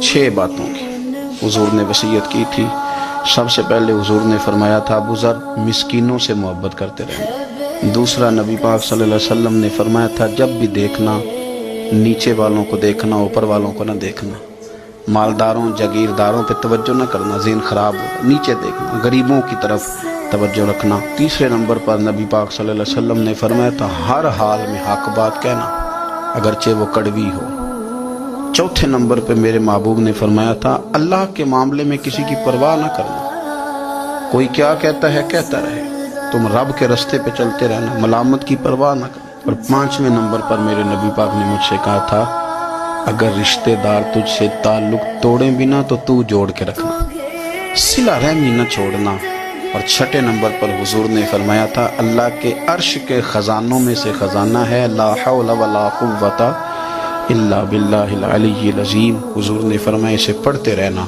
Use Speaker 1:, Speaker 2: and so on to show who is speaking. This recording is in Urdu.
Speaker 1: 6 باتوں کی حضور نے وصیت کی تھی۔ سب سے پہلے حضور نے فرمایا تھا ابو ذر مسکینوں سے محبت کرتے رہنا۔ دوسرا نبی پاک صلی اللہ علیہ وسلم نے فرمایا تھا جب بھی دیکھنا نیچے والوں کو دیکھنا، اوپر والوں کو نہ دیکھنا، مالداروں جاگیرداروں پہ توجہ نہ کرنا، ذہن خراب ہوگا، نیچے دیکھنا، غریبوں کی طرف توجہ رکھنا۔ تیسرے نمبر پر نبی پاک صلی اللہ علیہ وسلم نے فرمایا تھا ہر حال میں حق بات کہنا اگرچہ وہ کڑوی ہو۔ چوتھے نمبر پہ میرے محبوب نے فرمایا تھا اللہ کے معاملے میں کسی کی پرواہ نہ کرنا، کوئی کیا کہتا ہے کہتا رہے، تم رب کے رستے پہ چلتے رہنا، ملامت کی پرواہ نہ کرنا۔ اور 5ویں نمبر پر میرے نبی پاک نے مجھ سے کہا تھا اگر رشتہ دار تجھ سے تعلق توڑیں بھی نہ تو جوڑ کے رکھنا، صلہ رحمی نہ چھوڑنا۔ اور 6 نمبر پر حضور نے فرمایا تھا اللہ کے عرش کے خزانوں میں سے خزانہ ہے لا حول ولا قوت الا باللہ العلی العظیم۔ حضور نے فرمایا اسے پڑھتے رہنا